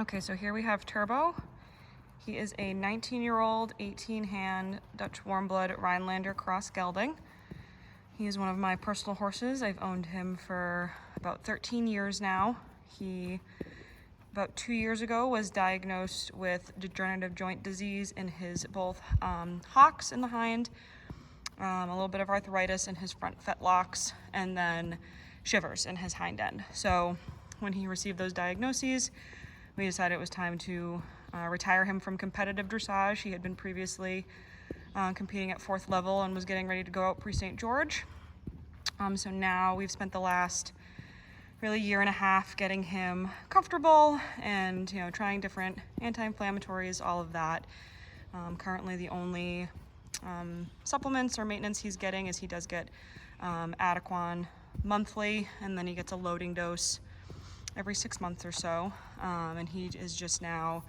Okay, so here we have Turbo. He is a 19-year-old, 18-hand Dutch warm-blood Rhinelander cross gelding. He is one of my personal horses. I've owned him for about 13 years now. He, about 2 years ago, was diagnosed with degenerative joint disease in his both hocks in the hind, a little bit of arthritis in his front fetlocks, and then shivers in his hind end. So when he received those diagnoses, we decided it was time to retire him from competitive dressage. He had been previously competing at 4th level and was getting ready to go out pre-St. George. So now we've spent the last really year and a half getting him comfortable and trying different anti-inflammatories, all of that. Currently the only supplements or maintenance he's getting is he does get Adequan monthly, and then he gets a loading dose every 6 months or so. And he is just now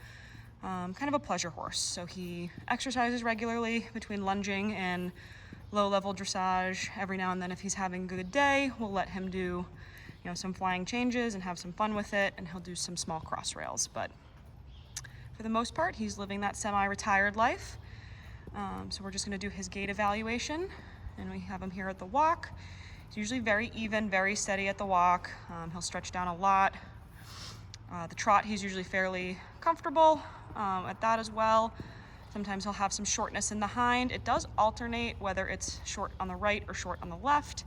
kind of a pleasure horse. So he exercises regularly between lunging and low-level dressage. Every now and then, if he's having a good day, we'll let him do some flying changes and have some fun with it, and he'll do some small cross rails. But for the most part, he's living that semi-retired life. So we're just going to do his gait evaluation, and we have him here at the walk. He's usually very even, very steady at the walk. He'll stretch down a lot. The trot, he's usually fairly comfortable at that as well. Sometimes he'll have some shortness in the hind. It does alternate whether it's short on the right or short on the left.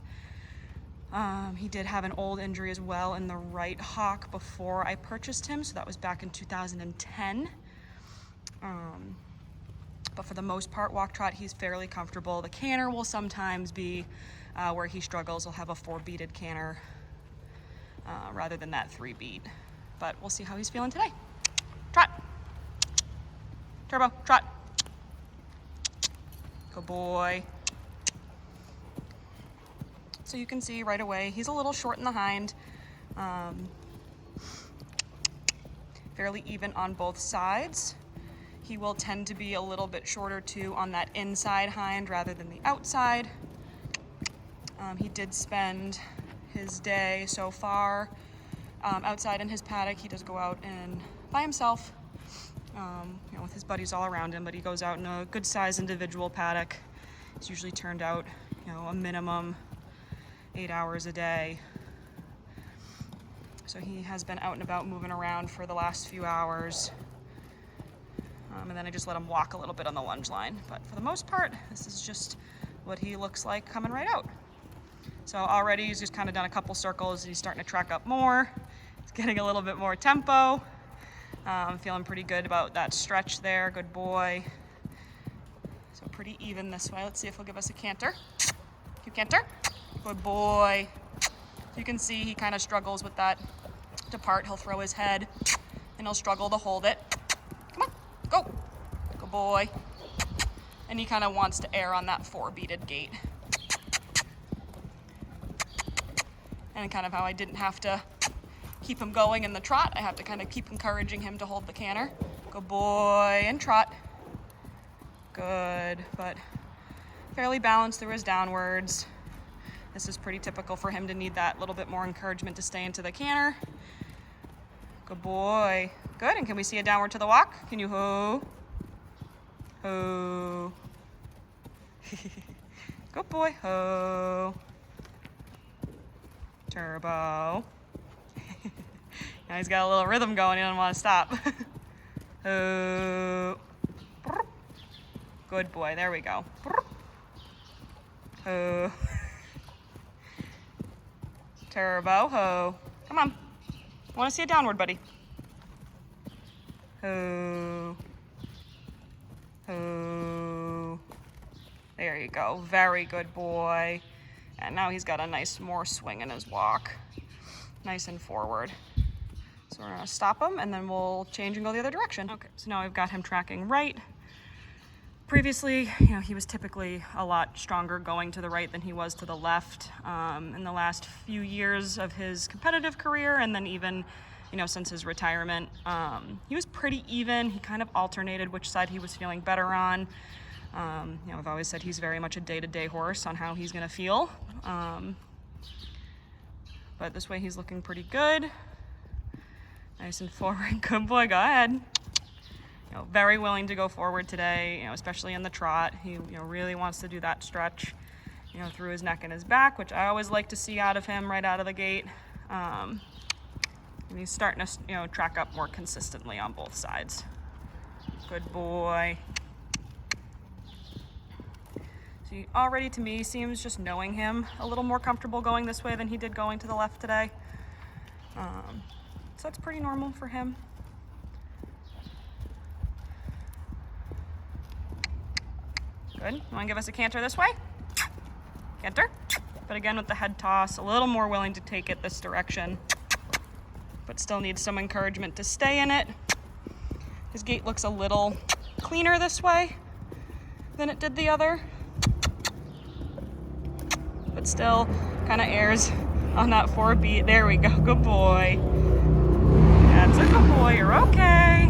He did have an old injury as well in the right hock before I purchased him, so that was back in 2010. But for the most part, walk trot, he's fairly comfortable. The canter will sometimes be where he struggles. He'll have a 4-beated canter rather than that 3-beat. But we'll see how he's feeling today. Trot. Turbo, trot. Good boy. So you can see right away, he's a little short in the hind. Fairly even on both sides. He will tend to be a little bit shorter too on that inside hind rather than the outside. He did spend his day so far outside in his paddock. He does go out and by himself, with his buddies all around him, but he goes out in a good sized individual paddock. He's usually turned out, a minimum 8 hours a day. So he has been out and about moving around for the last few hours. And then I just let him walk a little bit on the lunge line. But for the most part, this is just what he looks like coming right out. So already he's just kind of done a couple circles. He's starting to track up more. He's getting a little bit more tempo. I'm feeling pretty good about that stretch there. Good boy. So pretty even this way. Let's see if he'll give us a canter. You canter. Good boy. You can see he kind of struggles with that depart. He'll throw his head and he'll struggle to hold it. Come on, go. Good boy. And he kind of wants to err on that 4-beated gait. And kind of how I didn't have to keep him going in the trot, I have to kind of keep encouraging him to hold the canter. Good boy, and trot. Good, but fairly balanced through his downwards. This is pretty typical for him to need that little bit more encouragement to stay into the canter. Good boy. Good, and can we see a downward to the walk? Can you ho? Ho. Good boy, ho. Turbo. Now he's got a little rhythm going, he doesn't want to stop. Ho. Good boy, there we go. Ho. Turbo, ho. Come on. I want to see a downward, buddy. Ho. Ho. There you go. Very good boy. And now he's got a nice more swing in his walk. Nice and forward. So we're gonna stop him and then we'll change and go the other direction. Okay, so now I've got him tracking right. Previously, he was typically a lot stronger going to the right than he was to the left. In the last few years of his competitive career, and then even, since his retirement, he was pretty even. He kind of alternated which side he was feeling better on. I've always said he's very much a day-to-day horse on how he's gonna feel. But this way he's looking pretty good. Nice and forward. Good boy, go ahead. You know, very willing to go forward today, you know, especially in the trot. He, you know, really wants to do that stretch, you know, through his neck and his back, which I always like to see out of him right out of the gate. And he's starting to, you know, track up more consistently on both sides. Good boy. So he already, to me, seems, just knowing him, a little more comfortable going this way than he did going to the left today. So that's pretty normal for him. Good. You want to give us a canter this way? Canter. But again, with the head toss, a little more willing to take it this direction, but still needs some encouragement to stay in it. His gait looks a little cleaner this way than it did the other, but still kind of errs on that 4 beat. There we go. Good boy. That's a good boy. You're okay.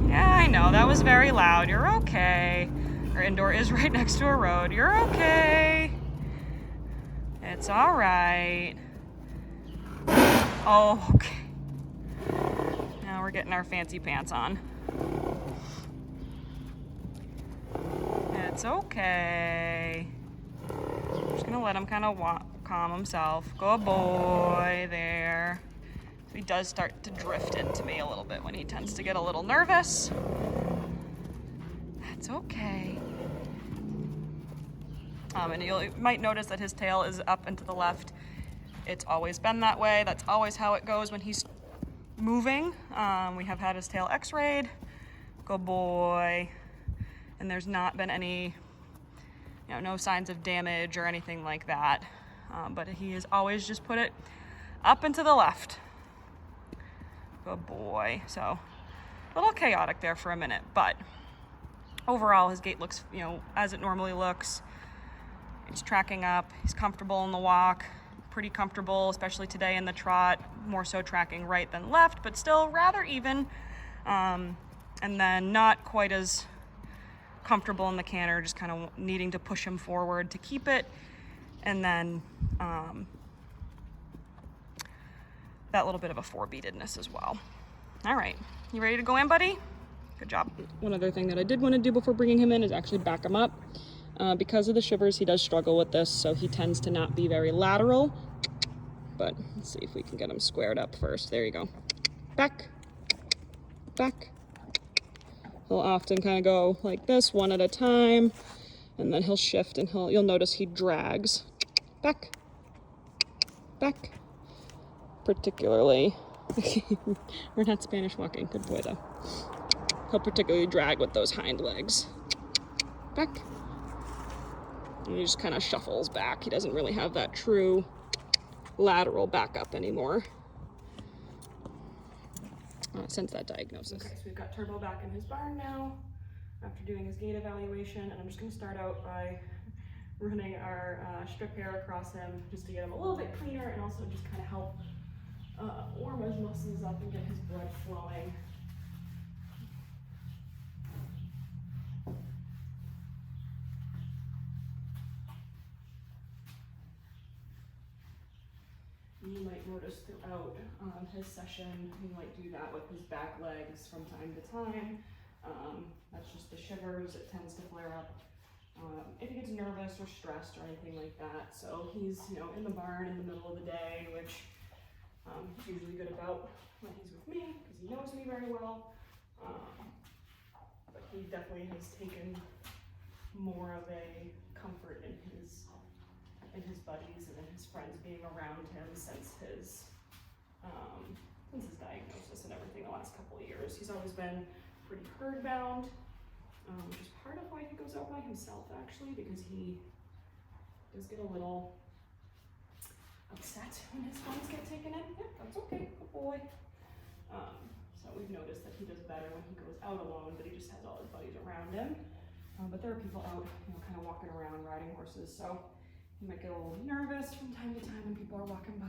Yeah, I know. That was very loud. You're okay. Our indoor is right next to a road. You're okay. It's all right. Oh, okay. Now we're getting our fancy pants on. It's okay. I'm just gonna let him kind of calm himself. Good boy there. So he does start to drift into me a little bit when he tends to get a little nervous. That's okay. And you might notice that his tail is up and to the left. It's always been that way. That's always how it goes when he's moving. We have had his tail x-rayed. Good boy. And there's not been any, you know, no signs of damage or anything like that. But he has always just put it up and to the left. Good boy. So a little chaotic there for a minute, but overall his gait looks, you know, as it normally looks. He's tracking up. He's comfortable in the walk. Pretty comfortable, especially today in the trot. More so tracking right than left, but still rather even. And then not quite as comfortable in the canter, just kind of needing to push him forward to keep it. And then that little bit of a 4-beatedness as well. All right, you ready to go in, buddy? Good job. One other thing that I did want to do before bringing him in is actually back him up. Because of the shivers, he does struggle with this, so he tends to not be very lateral. But let's see if we can get him squared up first. There you go. Back, back. He'll often kind of go like this, one at a time, and then he'll shift and you'll notice he drags. Back, back. Particularly, we're not Spanish walking, good boy though. He'll particularly drag with those hind legs. Back. And he just kind of shuffles back. He doesn't really have that true lateral backup anymore since that diagnosis. Okay, so we've got Turbo back in his barn now after doing his gait evaluation, and I'm just going to start out by running our strip hair across him just to get him a little bit cleaner and also just kind of help warm his muscles up and get his blood flowing. You might notice throughout his session, he might do that with his back legs from time to time. That's just the shivers, it tends to flare up if he gets nervous or stressed or anything like that. So he's, you know, in the barn in the middle of the day, which he's usually good about when he's with me because he knows me very well. But he definitely has taken more of a comfort in his buddies and in his friends being around him since his diagnosis and everything the last couple of years. He's always been pretty herd bound, which is part of why he goes out by himself actually, because he does get a little upset when his friends get taken in. Yeah, that's okay, good boy. So we've noticed that he does better when he goes out alone, but he just has all his buddies around him. But there are people out, you know, kind of walking around riding horses, so he might get a little nervous from time to time when people are walking by.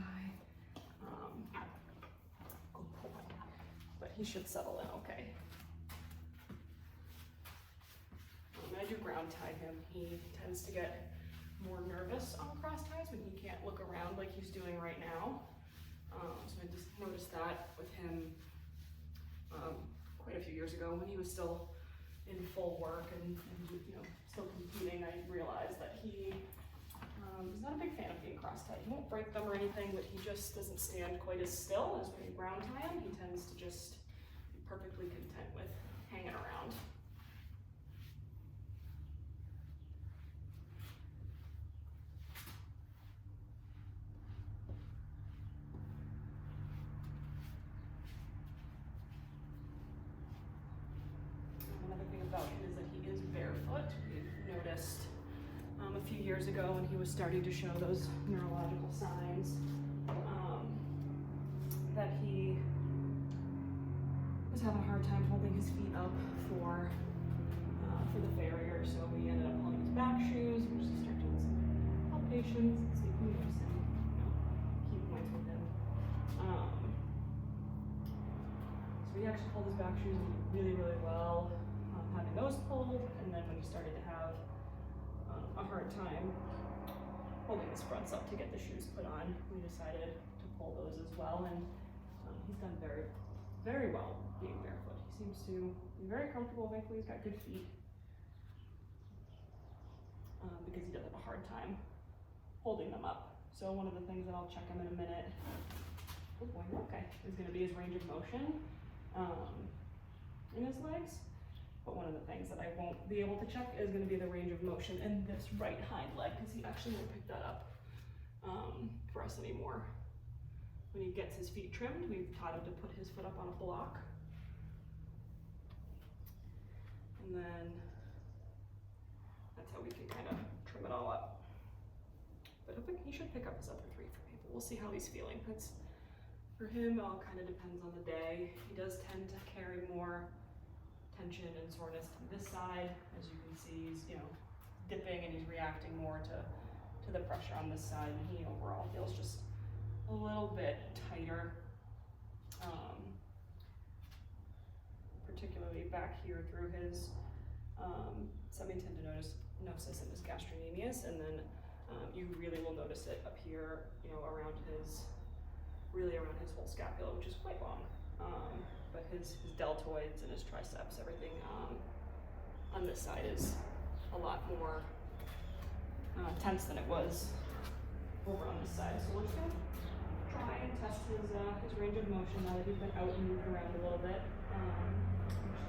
But he should settle in okay. When I do ground tie him, he tends to get more nervous on cross ties when he can't look around like he's doing right now. So I just noticed that with him quite a few years ago when he was still in full work and still competing. I realized that he is not a big fan of being cross-tied. He won't break them or anything, but he just doesn't stand quite as still as when you brown tie him. He tends to just be perfectly content with hanging around. Another thing about him is that he is barefoot. We've noticed a few years ago when he was starting to show those neurological signs that he was having a hard time holding his feet up for the farrier. So we ended up pulling his back shoes. We just start doing some palpations and see if we notice any key points with him. So we actually pulled his back shoes really, really well, having those pulled, and then when he started to have a hard time holding his fronts up to get the shoes put on, we decided to pull those as well, and he's done very, very well being barefoot. He seems to be very comfortable. Thankfully, he's got good feet because he does have a hard time holding them up. So one of the things that I'll check him in a minute, oh boy, okay, is going to be his range of motion in his legs. But one of the things that I won't be able to check is going to be the range of motion in this right hind leg, because he actually won't pick that up for us anymore. When he gets his feet trimmed, we've taught him to put his foot up on a block. And then that's how we can kind of trim it all up. But he should pick up his other three for me, but we'll see how he's feeling. For him, it all kind of depends on the day. He does tend to carry more tension and soreness to this side. As you can see, he's dipping and he's reacting more to the pressure on this side, and he overall feels just a little bit tighter, particularly back here through his semitendinosus and his gastrocnemius, and then you really will notice it up here, around his whole scapula, which is quite long. But his deltoids and his triceps, everything on this side is a lot more tense than it was over on this side. So we're just gonna try and test his range of motion now that he's been out and moved around a little bit, which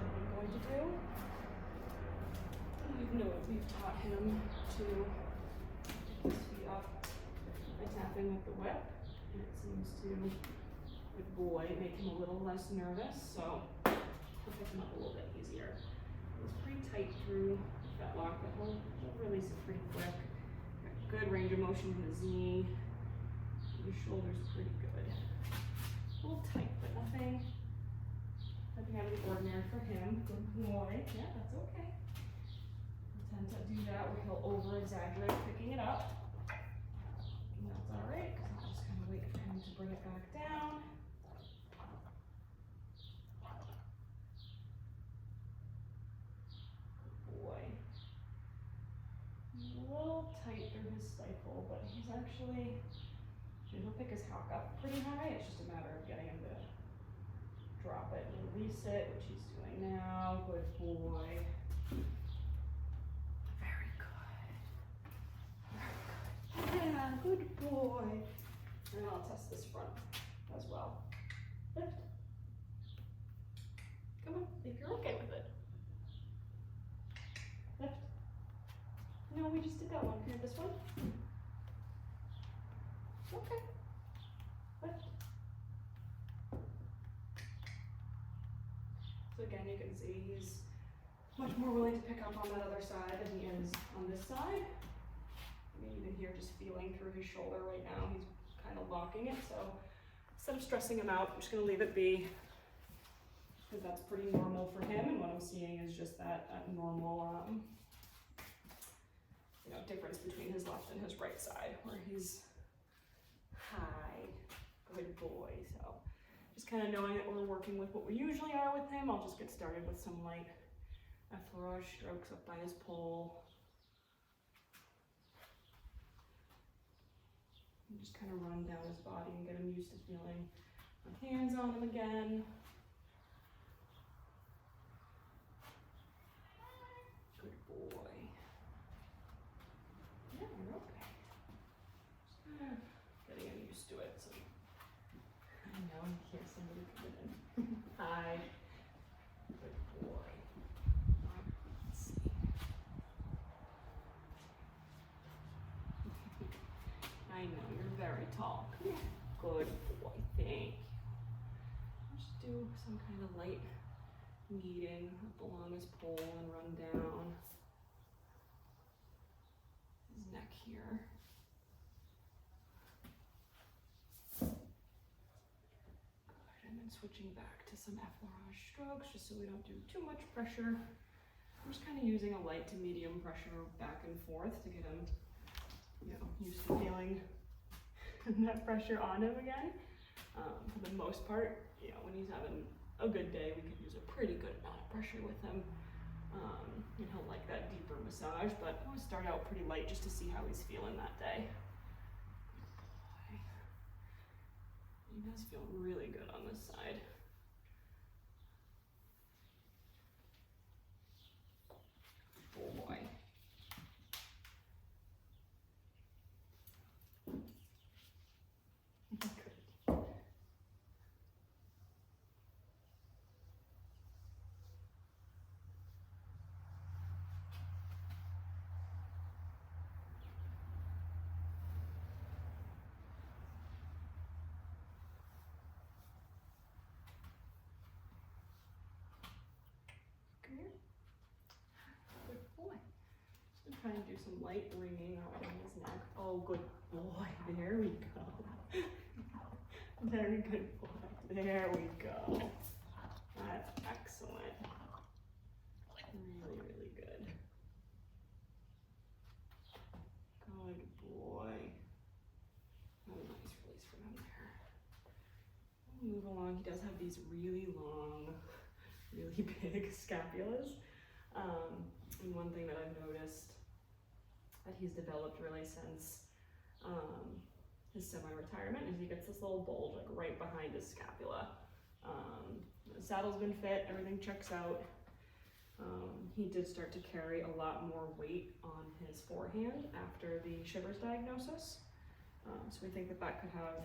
I'm going to do. We've taught him to pick his feet up by tapping with the whip, and it seems to, good boy, make him a little less nervous, so we'll pick him up a little bit easier. It's pretty tight through that lock, but he'll release it pretty quick. Got good range of motion in his knee. His shoulder's pretty good. A little tight, but nothing out of the ordinary for him. Good boy. Yeah, that's okay. We tend to do that where he'll over-exaggerate picking it up. And that's all right, because I'll just kind of wait for him to bring it back down. Good boy. He's a little tight through his stifle, but he's actually, he'll pick his hock up pretty high. It's just a matter of getting him to drop it and release it, which he's doing now. Good boy. Very good. Very good. Yeah, good boy. And I'll test this front as well. Lift. Come on, if you're okay with it. Lift. No, we just did that one. Here, this one. Okay. Lift. So again, you can see he's much more willing to pick up on that other side than he is on this side. I mean, even here, just feeling through his shoulder right now, he's kind of locking it. So instead of stressing him out, I'm just going to leave it be, because that's pretty normal for him. And what I'm seeing is just that normal, difference between his left and his right side, where he's high, good boy. So just kind of knowing that we're working with what we usually are with him, I'll just get started with some light effleurage strokes up by his pole. And just kind of run down his body and get him used to feeling my hands on him again. Good boy. Yeah, you're okay. Just kind of getting him used to it. So I know you hear somebody coming in. Hi. Good boy. Let's see. I know, you're very tall. Come here. Good boy, thank you. Just do some kind of light kneading up along his pole and run down his neck here. Good, and then switching back to some effleurage strokes just so we don't do too much pressure. I'm just kind of using a light to medium pressure back and forth to get him, you know, used to feeling that pressure on him again. For the most part, you know, when he's having a good day, we could use a pretty good amount of pressure with him. And he'll like that deeper massage, but I always start out pretty light just to see how he's feeling that day. He does feel really good on this side. Boy. Come here. Good boy. Just gonna try and do some light ringing around his neck. Oh, good boy. There we go. Very good boy. There we go. That's excellent. Really, really good. Good boy. Oh, nice release from him there. We'll move along. He does have these really long, really big scapulas. And one thing that I've noticed that he's developed really since his semi-retirement is he gets this little bulge like right behind his scapula. The saddle's been fit, everything checks out. He did start to carry a lot more weight on his forehand after the Shivers diagnosis. So we think that that could have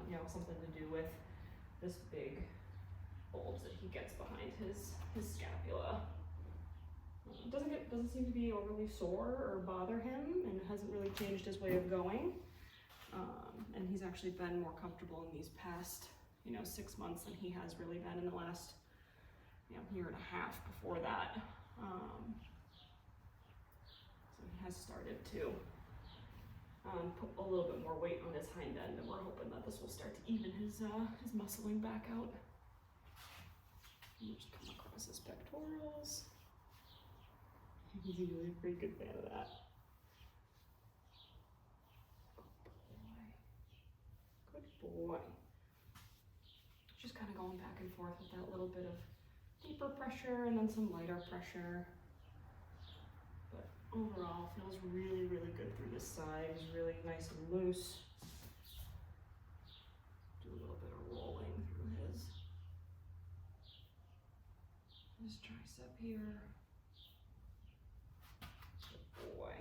you know, something to do with this big bulge that he gets behind his scapula. Doesn't seem to be overly sore or bother him, and hasn't really changed his way of going. And he's actually been more comfortable in these past, you know, 6 months than he has really been in the last, you know, year and a half before that. So he has started to put a little bit more weight on his hind end, and we're hoping that this will start to even his muscling back out. And just come across his pectorals. He's usually a pretty good fan of that. Good boy. Just kind of going back and forth with that little bit of deeper pressure and then some lighter pressure. But overall, feels really, really good through this side. He's really nice and loose. Do a little bit of rolling through his tricep here. Good boy.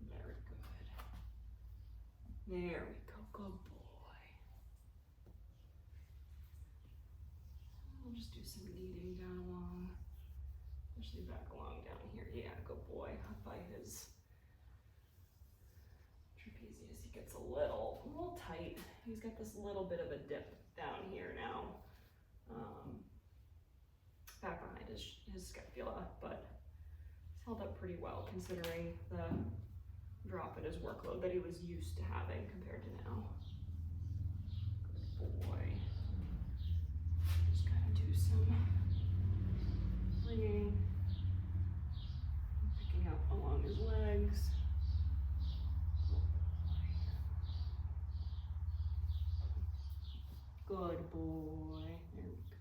Very good. There we go. Good boy. We'll just do some kneading down along, especially back along down here. Yeah, good boy. Up by his trapezius, he gets a little tight. He's got this little bit of a dip down here now, back behind his scapula, but he's held up pretty well considering the drop in his workload that he was used to having compared to now. Good boy. Just kind of do some ringing, picking up along his legs. Good boy. There we go.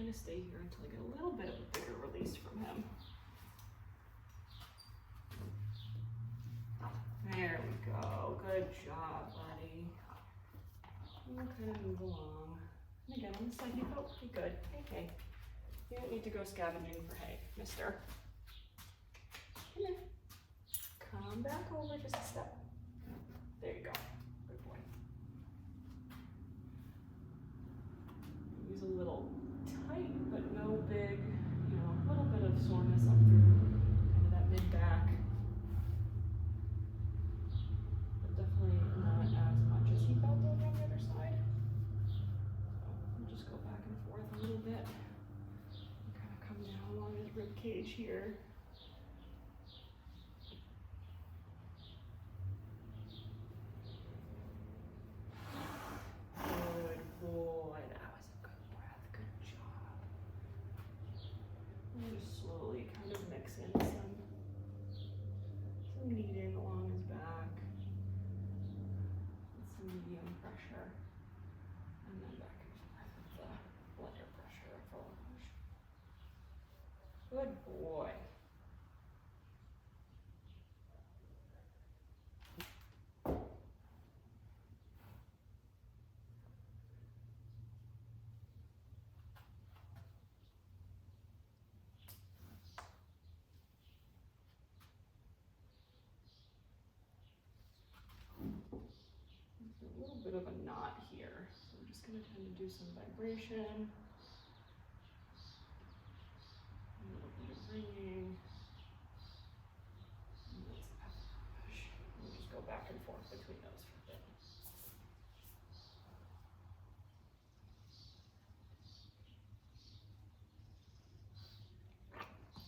kind of stay here until I get a little bit of a bigger release from him. There we go. Good job, buddy. We'll kind of move along. And again, on the side, you go. Okay, good. Hey. You don't need to go scavenging for hay, mister. Come here. Come back over just a step. There you go. Good boy. He's a little tight, but no big, a little bit of soreness up through kind of that mid-back. But definitely not as much as he felt over on the other side. So we'll just go back and forth a little bit. And kind of come down along his rib cage here. Kneading along his back with some medium pressure, and then back and forth with the blender pressure for a push. Good boy. Bit of a knot here, so I'm just going to tend to do some vibration, a little bit of ringing, and then some push. We'll just go back and forth between those for a bit.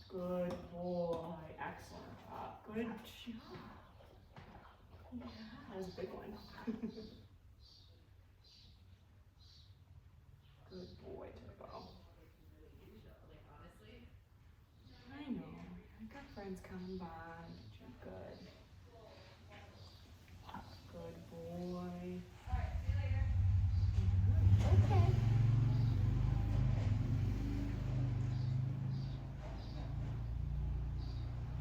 Good boy, excellent job, good job. Yeah, that was a big one. Good boy, Turbo. I know. I got friends coming by, but you're good. Good boy. Alright, see you later. Okay.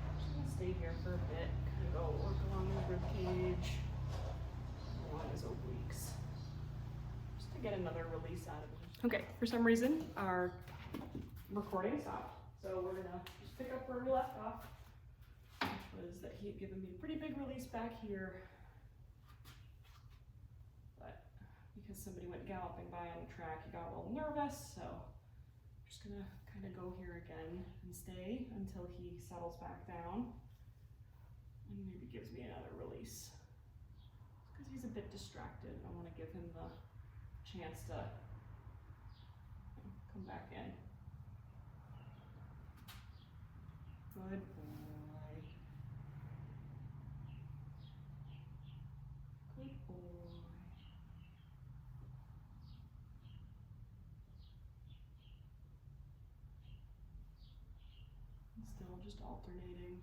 I'm just gonna stay here for a bit, kind of go work along the rib cage, along his obliques, just to get another release out of him. Okay, for some reason, our recording stopped. So we're gonna just pick up where we left off, which was that he had given me a pretty big release back here. But because somebody went galloping by on the track, he got a little nervous. So I'm just gonna kind of go here again and stay until he settles back down and maybe gives me another release. Because he's a bit distracted. I wanna give him the chance to come back in. Good boy. Good boy. And still just alternating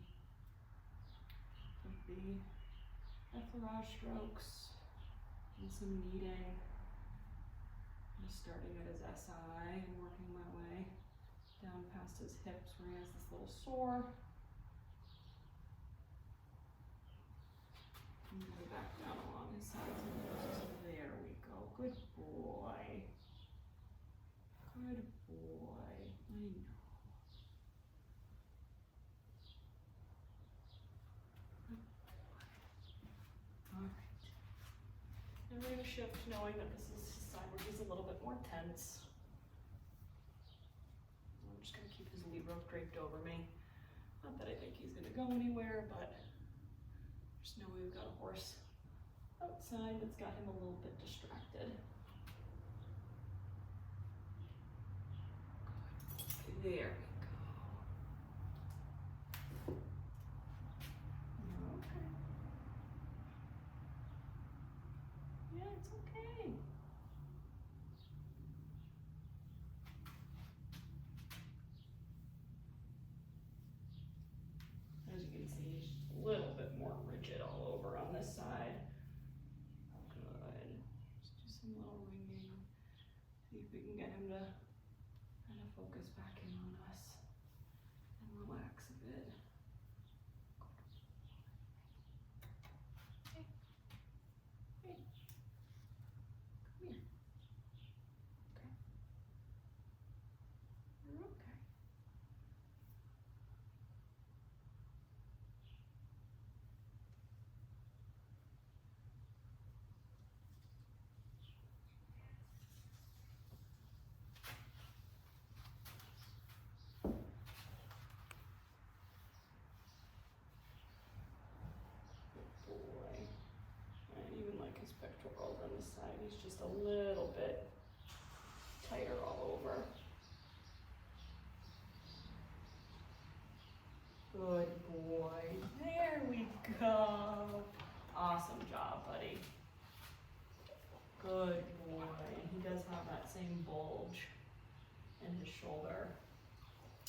with the effleurage strokes and some kneading. Just starting at his SI and working my way down past his hips where he has this little sore. And then back down along his sides and noses. There we go. Good boy. Good boy. I know. Good boy. Alright. Now we're going to shift knowing that this is his side where he's a little bit more tense. I'm just going to keep his lead rope draped over me. Not that I think he's going to go anywhere, but just know we've got a horse outside that's got him a little bit distracted. Good. There we go. Okay. Yeah, it's okay. As you can see, he's just a little bit more rigid all over on this side. Good. Just do some little ringing. See if we can get him to kind of focus back in on us and relax a bit. Hey. Hey. Come here. Okay. You're okay. Boy. And even like his pectorals on this side, he's just a little bit tighter all over. Good boy. There we go. Awesome job, buddy. Good boy. He does have that same bulge in his shoulder,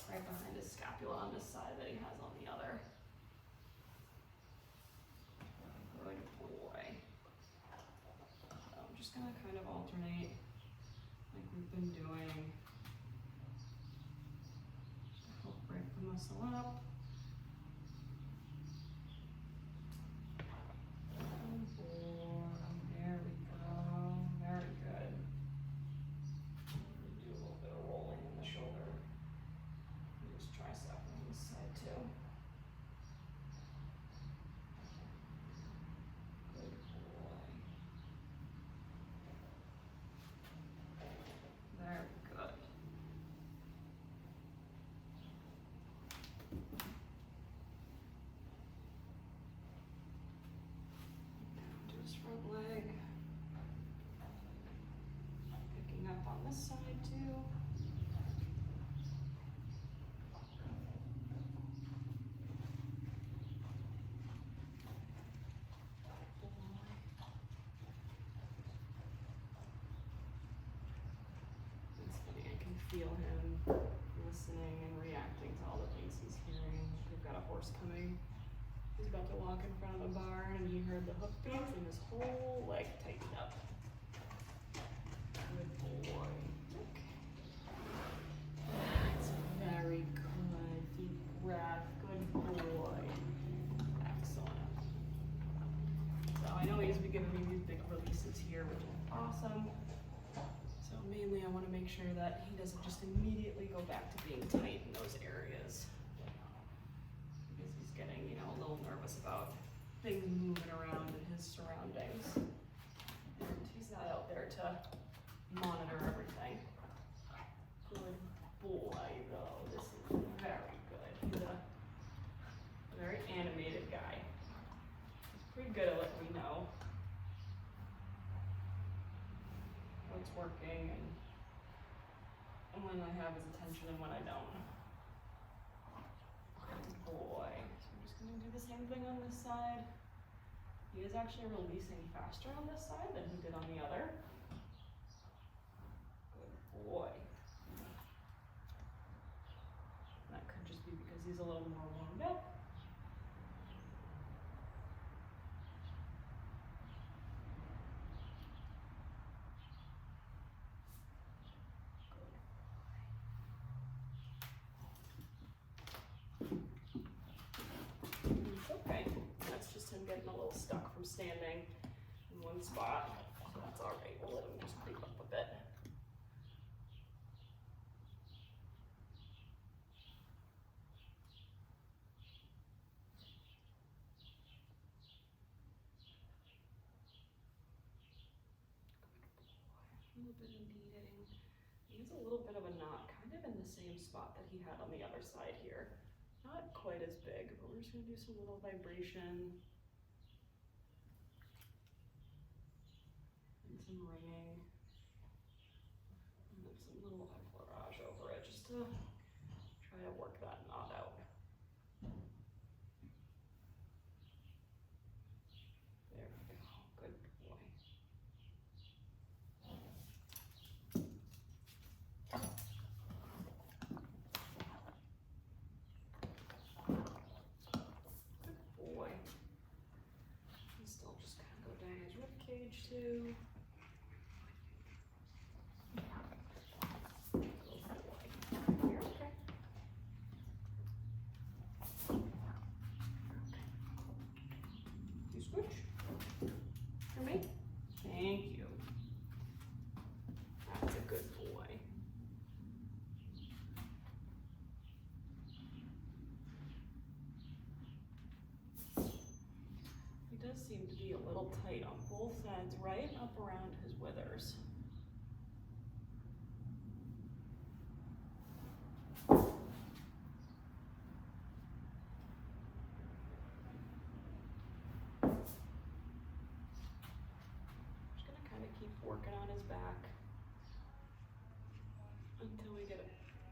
right behind his scapula on this side that he has on the other. Good boy. So I'm just gonna kind of alternate like we've been doing. Just to help break the muscle up. Good boy. There we go. Very good. Do a little bit of rolling in the shoulder. Use tricep on this side too. Good boy. Very good. Down to his front leg. Picking up on this side too. It's funny, I can feel him listening and reacting to all the things he's hearing. We've got a horse coming. He's about to walk in front of the barn and he heard the hoof beats and his whole leg tightened up. Good boy. Okay. That's very good. Deep breath. Good boy. Excellent. So I know he's been giving me these big releases here, which is awesome. So mainly I want to make sure that he doesn't just immediately go back to being tight in those areas. Because he's getting, you know, a little nervous about things moving around in his surroundings. And he's not out there to monitor everything. Good boy, though. This is very good. He's a very animated guy. He's pretty good at letting me know what's working and when I have his attention and when I don't. Good boy. So I'm just gonna do the same thing on this side. He is actually releasing faster on this side than he did on the other. Good boy. That could just be because he's a little more warmed up. It's okay. That's just him getting a little stuck from standing in one spot. So that's all right. We'll let him just creep up a bit. A little bit of kneading. He has a little bit of a knot, kind of in the same spot that he had on the other side here. Not quite as big, but we're just gonna do some little vibration and some ringing and then some little effleurage over it just to try to work that knot out. There we go. Good boy. Boy. And still just kind of go down his rib cage too. Good boy. little tight on both sides, right up around his withers. Just gonna kind of keep working on his back until we get a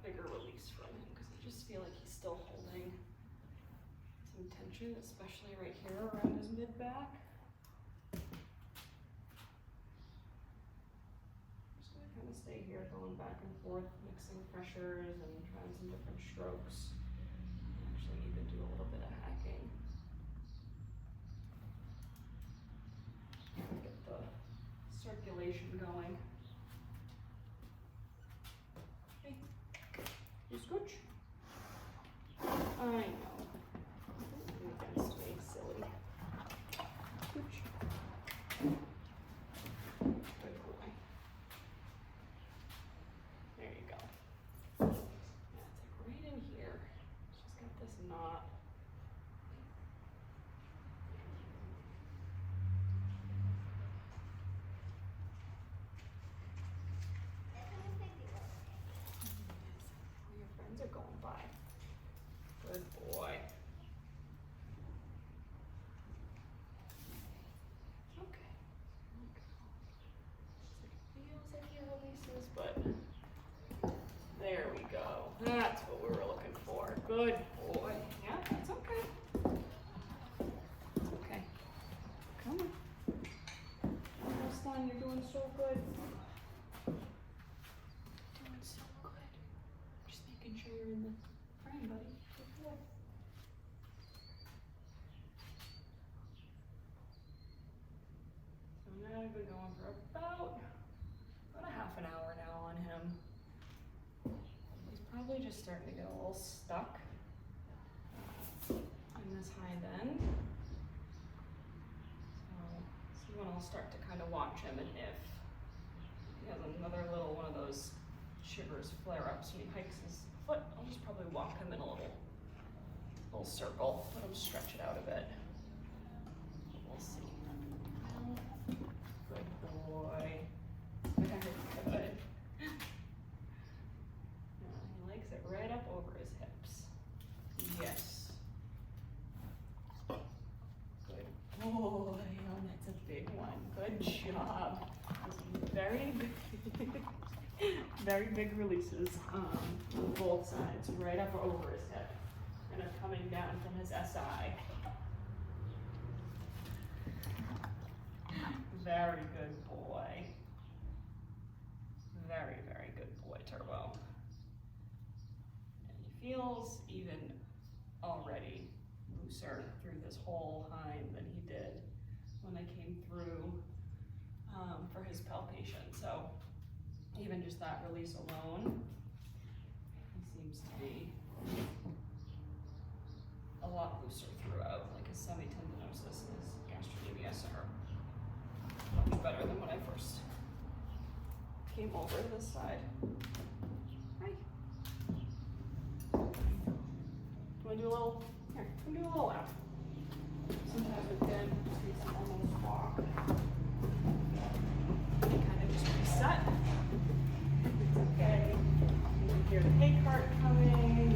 bigger release from him, because I just feel like he's still holding some tension, especially right here around his mid-back. Just gonna kind of stay here, going back and forth, mixing pressures and trying some different strokes. Actually even do a little bit of hacking. Get the circulation going. Hey, you scooch? I know. You're against me, silly. Scooch. Good boy. There you go. Yeah, it's like right in here. She's got this knot. Your friends are going by. Good boy. Okay. Feels like he releases, but there we go. That's what we were looking for. Good boy. Yeah, that's okay. It's okay. Come on. Almost done. You're doing so good. Doing so good. Just making sure you're in the frame, buddy. Good boy. So now I've been going for about a half an hour now on him. He's probably just starting to get a little stuck in this hind end. So see when I'll start to kind of watch him, and if he has another little one of those shivers, flare-ups when he hikes his foot, I'll just probably walk him in a little circle, let him stretch it out a bit. We'll see. Good boy. Very good. He likes it right up over his hips. Yes. Good boy. Oh, that's a big one. Good job. Very big, very big releases on both sides, right up over his hip, and are coming down from his SI. Very good boy. Very, very good boy, Turbo. And he feels even already looser through this whole hind than he did when I came through for his palpation. So even just that release alone, he seems to be a lot looser throughout. Like his semitendinosus and his gastrocnemius are much better than when I first came over to this side. Hi. Want to do a little, here, come do a little lap. Sometimes with them, just need some almost walk. Kind of just reset. It's okay. You can hear the hay cart coming.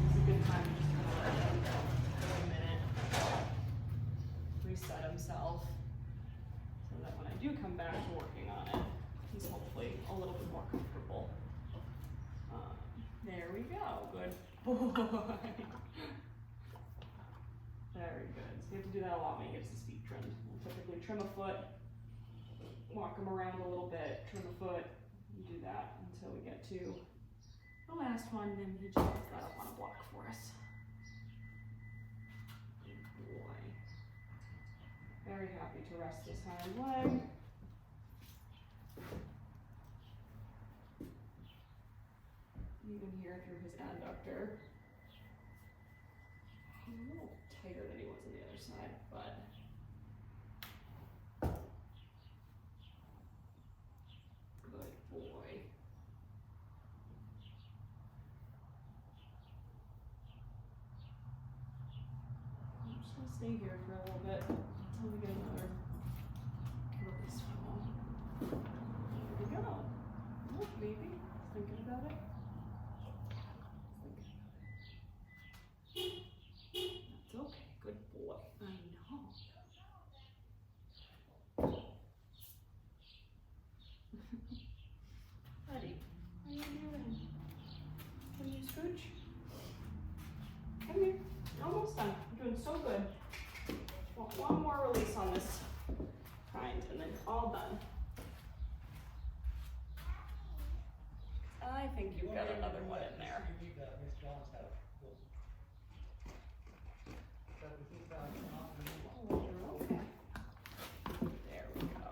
It's a good time to just kind of let him go for a minute. Reset himself so that when I do come back to working on it, he's hopefully a little bit more comfortable. There we go. Good boy. Very good. So you have to do that a lot when he gets his feet trimmed. We'll typically trim a foot, walk him around a little bit, trim a foot, and do that until we get to the last one, then he just puts that up on a block for us. Good boy. Very happy to rest this hind leg. Even here through his adductor. He's a little tighter than he was on the other side, but good boy. I'm just gonna stay here for a little bit until we get another maybe? Thinking about it? That's okay, good boy. I know. Buddy, what are you doing? Can you scooch? Come here. Almost done. You're doing so good. Want one more release on this kind, and then all done. I think you've got another one in there. Oh, you're okay. There we go.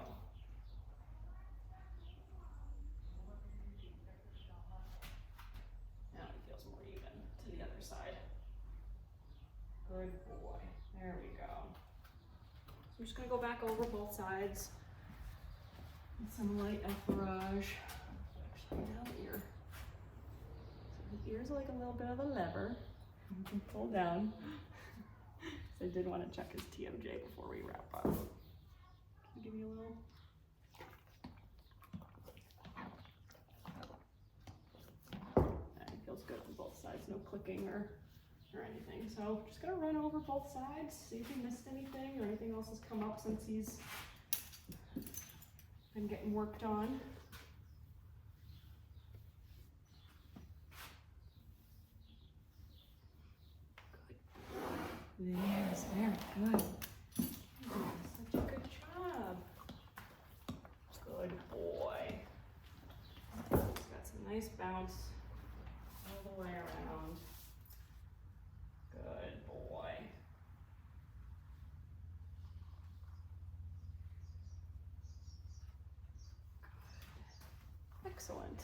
Now it feels more even to the other side. Good boy. There we go. So I'm just gonna go back over both sides with some light effleurage. Actually, down ear. So the ears are like a little bit of a lever. You can pull down. So I did want to check his TMJ before we wrap up. Can you give me a little? It feels good on both sides, no clicking or anything. So just gonna run over both sides, see if he missed anything or anything else has come up since he's been getting worked on. Yes, very good. Such a good job. Good boy. He's got some nice bounce all the way around. Good boy. Good. Excellent.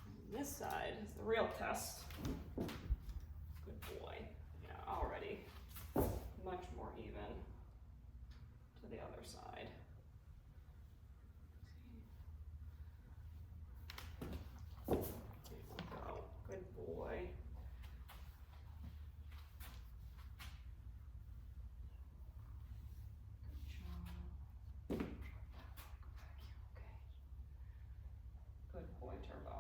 And this side is the real test. Good boy. Yeah, already much more even to the other side. There we go. Good boy. Good job. Good boy, Turbo.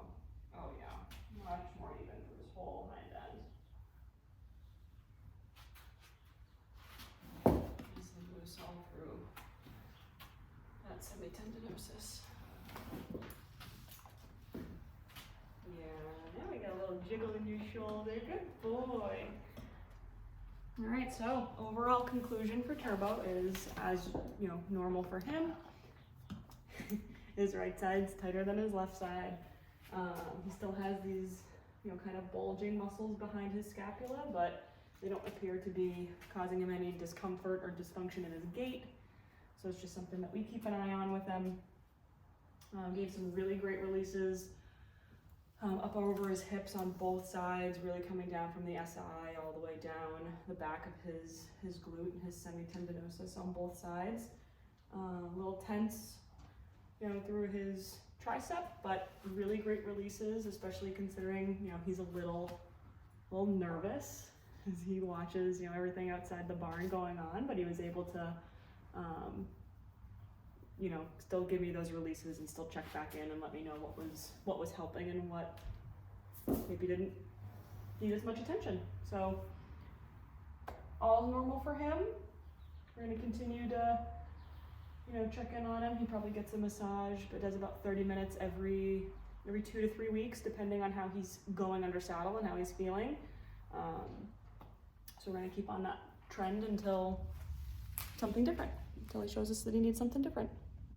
Oh yeah, much more even for this whole hind end. Easily loose all through that semitendinosus. Yeah, now we got a little jiggle in your shoulder. Good boy. All right, so overall conclusion for Turbo is, as you know, normal for him. His right side's tighter than his left side. He still has these, kind of bulging muscles behind his scapula, but they don't appear to be causing him any discomfort or dysfunction in his gait. So it's just something that we keep an eye on with him. Gave some really great releases up over his hips on both sides, really coming down from the SI all the way down the back of his glute and his semitendinosus on both sides. A little tense, through his tricep, but really great releases, especially considering, he's a little nervous as he watches, everything outside the barn going on, but he was able to, still give me those releases and still check back in and let me know what was helping and what maybe didn't need as much attention. So all normal for him. We're going to continue to check in on him. He probably gets a massage, but does about 30 minutes every 2 to 3 weeks, depending on how he's going under saddle and how he's feeling. So we're going to keep on that trend until something different, until he shows us that he needs something different.